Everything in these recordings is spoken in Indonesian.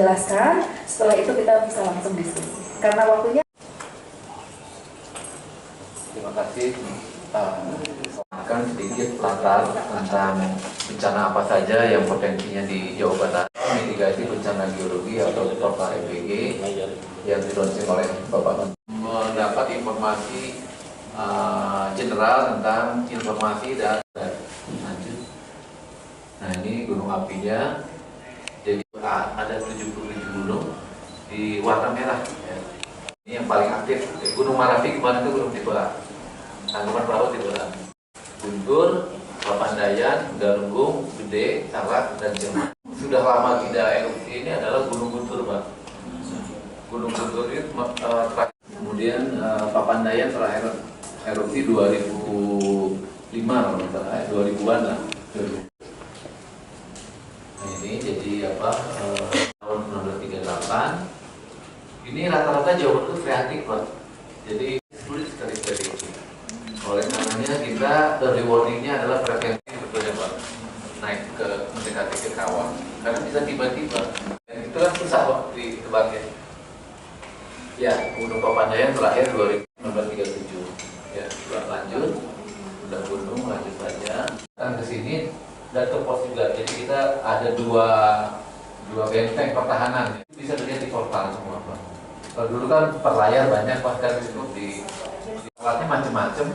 menjelaskan. Setelah itu kita bisa langsung diskusi. Karena waktunya. Terima kasih. Akan sedikit latar tentang bencana apa saja yang potensinya di Jawa Barat, mitigasi bencana geologi atau Portal EBG yang dilaunching oleh Bapak Menteri. Mendapat informasi general tentang informasi dan lanjut. Nah, ini gunung apinya. Jadi ada 77 gunung di warna merah. Ya. Ini yang paling aktif. Gunung Marapi kemarin itu belum tiba. Tanggapan perahu tiba. Guntur, Papandayan, Galunggung, Gede, Salak, dan Jerman. Sudah lama tidak erupsi ini adalah Gunung Guntur, Pak. Gunung Guntur itu kemudian Papandayan terakhir erupsi 2005 kalau nggak salah, 2000-an lah. Nah ini jadi apa? Tahun 1938. Ini rata-rata Jawa Barat kreatif, Pak. Jadi sulit sekali prediksi. Oleh karenanya kita rewardingnya adalah preventif sebetulnya, Pak. Naik ke mendekati ke kawah. Karena bisa tiba-tiba. Dan itu kan susah, Pak, ditebaknya. Ya, Gunung Papandayan terakhir 1937. Ya, lanjut. Udah gunung, lanjut saja. Kan ke sini dan ke pos juga. Jadi kita ada dua benteng pertahanan. Bisa dilihat di portal semua, Pak. Kalau dulu kan perlayar banyak, bahkan itu di alatnya macam-macam.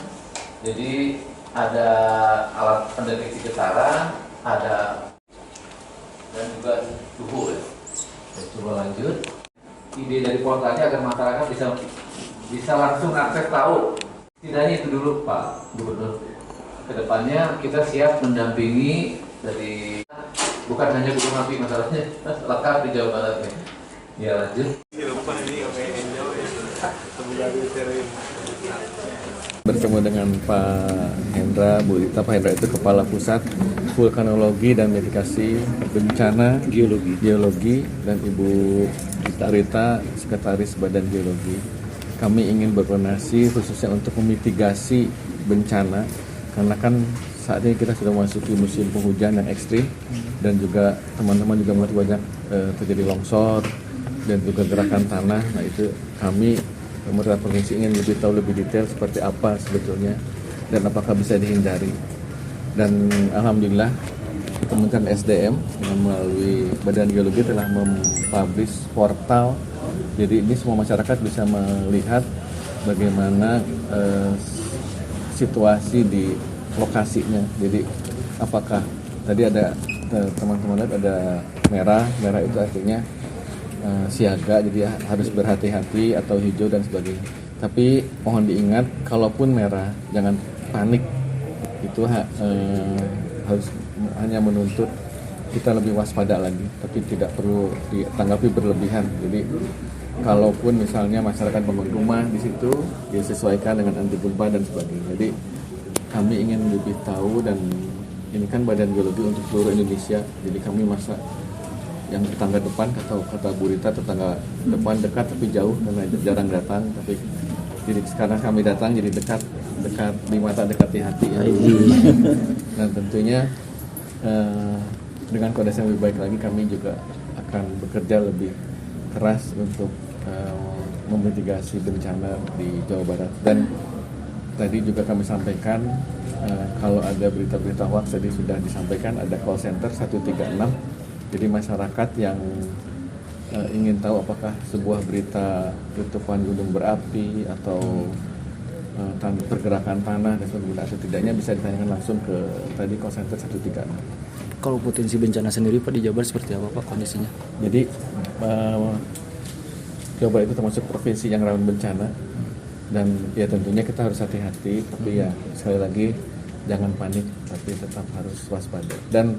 Jadi ada alat pendeteksi getaran, ada dan juga suhu ya. Coba lanjut. Ide dari portalnya agar masyarakat bisa langsung akses tahu. Setidaknya itu dulu, Pak Gubernur. Kedepannya kita siap mendampingi dari bukan hanya gunung api masalahnya, lengkap di Jawa Barat ya. Ya lanjut. Bertemu dengan Pak Hendra, Bu Rita. Pak Hendra itu Kepala Pusat Vulkanologi dan Mitigasi Bencana Geologi dan Ibu Rita, Sekretaris Badan Geologi. Kami ingin berkoordinasi khususnya untuk memitigasi bencana, karena kan saat ini kita sudah memasuki musim penghujan yang ekstrim dan juga teman-teman juga melihat banyak terjadi longsor dan juga gerakan tanah. Nah itu kami pemerintah provinsi ingin lebih tahu lebih detail seperti apa sebetulnya dan apakah bisa dihindari. Dan alhamdulillah Kementerian SDM melalui Badan Geologi telah mempublish portal. Jadi ini semua masyarakat bisa melihat bagaimana situasi di lokasinya. Jadi apakah tadi ada teman-teman lihat ada merah itu artinya siaga, jadi harus berhati-hati, atau hijau dan sebagainya. Tapi mohon diingat, kalaupun merah jangan panik. Itu harus hanya menuntut kita lebih waspada lagi, tapi tidak perlu ditanggapi berlebihan. Jadi kalaupun misalnya masyarakat bangun rumah di situ, disesuaikan dengan anti gempa dan sebagainya. Jadi kami ingin lebih tahu, dan ini kan Badan Geologi untuk seluruh Indonesia. Jadi kami masa yang tetangga depan, kata Bu Rita, tetangga depan dekat tapi jauh karena jarang datang, tapi jadi sekarang kami datang jadi dekat di mata, dekat di hati ya. Nah tentunya dengan koordinasi yang lebih baik lagi, kami juga akan bekerja lebih keras untuk memitigasi bencana di Jawa Barat. Dan tadi juga kami sampaikan kalau ada berita-berita hoax, tadi sudah disampaikan ada call center 136. Jadi masyarakat yang ingin tahu apakah sebuah berita letupan gunung berapi atau pergerakan tanah dan sebagainya atau tidaknya, bisa ditanyakan langsung ke tadi call center 136. Kalau potensi bencana sendiri Pak di Jawa Barat seperti apa Pak kondisinya? Jadi Jawa Barat itu termasuk provinsi yang rawan bencana, dan ya tentunya kita harus hati-hati, tapi ya sekali lagi jangan panik, tapi tetap harus waspada. Dan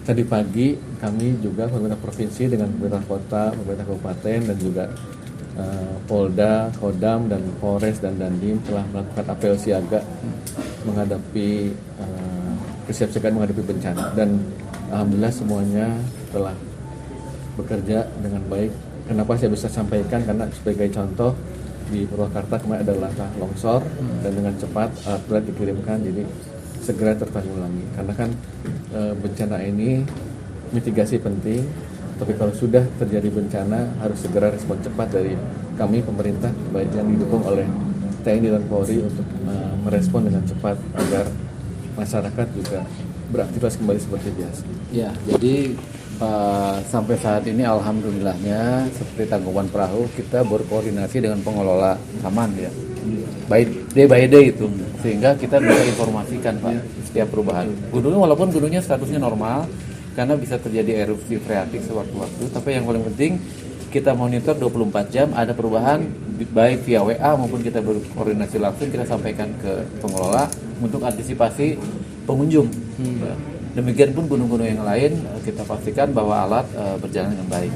tadi pagi kami juga pemerintah provinsi dengan pemerintah kota, pemerintah kabupaten dan juga Polda, Kodam dan Polres dan Dandim telah melakukan apel siaga menghadapi kesiapsiagaan menghadapi bencana, dan alhamdulillah semuanya telah bekerja dengan baik. Kenapa saya bisa sampaikan? Karena sebagai contoh di Purwakarta kemarin ada laka longsor dan dengan cepat alat berat dikirimkan, jadi segera tertanggulangi. Karena kan bencana ini mitigasi penting, Tapi kalau sudah terjadi bencana harus segera respon cepat dari kami pemerintah, baik yang didukung oleh TNI dan Polri untuk merespon dengan cepat agar masyarakat juga beraktivitas kembali seperti biasa. Ya, jadi sampai saat ini alhamdulillahnya seperti Tangkuban Perahu kita berkoordinasi dengan pengelola taman ya. Day by day itu, sehingga kita bisa informasikan Pak setiap perubahan. Gunungnya walaupun gunungnya statusnya normal, karena bisa terjadi erupsi freatik sewaktu-waktu, tapi yang paling penting kita monitor 24 jam, ada perubahan baik via WA maupun kita berkoordinasi langsung, kita sampaikan ke pengelola untuk antisipasi pengunjung. Demikian pun gunung-gunung yang lain kita pastikan bahwa alat berjalan dengan baik.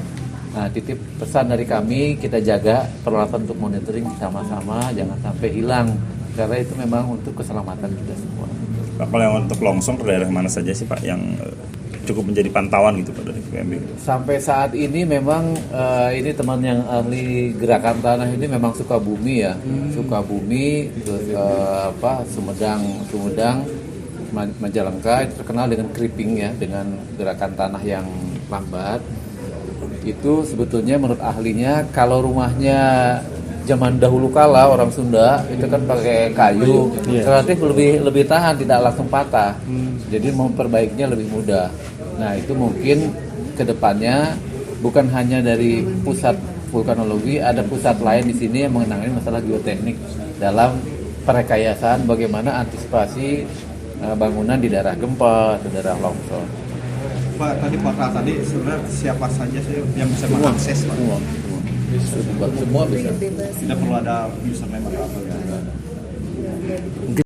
Nah, titip pesan dari kami, kita jaga peralatan untuk monitoring sama-sama, jangan sampai hilang, karena itu memang untuk keselamatan kita semua. Pak, kalau yang untuk longsor ke daerah mana saja sih Pak yang cukup menjadi pantauan gitu Pak dari BPMB? Sampai saat ini memang ini teman yang ahli gerakan tanah ini memang Sukabumi ya, Sukabumi, terus Sumedang, Majalengka itu terkenal dengan creeping ya, dengan gerakan tanah yang lambat. Itu sebetulnya menurut ahlinya kalau rumahnya zaman dahulu kala orang Sunda itu kan pakai kayu, relatif lebih tahan, tidak langsung patah. Jadi memperbaikinya lebih mudah. Nah, itu mungkin kedepannya bukan hanya dari pusat vulkanologi, ada pusat lain di sini yang mengenai masalah geoteknik dalam perekayasaan bagaimana antisipasi bangunan di daerah gempa, di daerah longsor. Pak, tadi portal tadi sebenarnya siapa saja sih yang bisa mengakses Pak? Semua bisa. Tidak perlu ada username atau apa ya?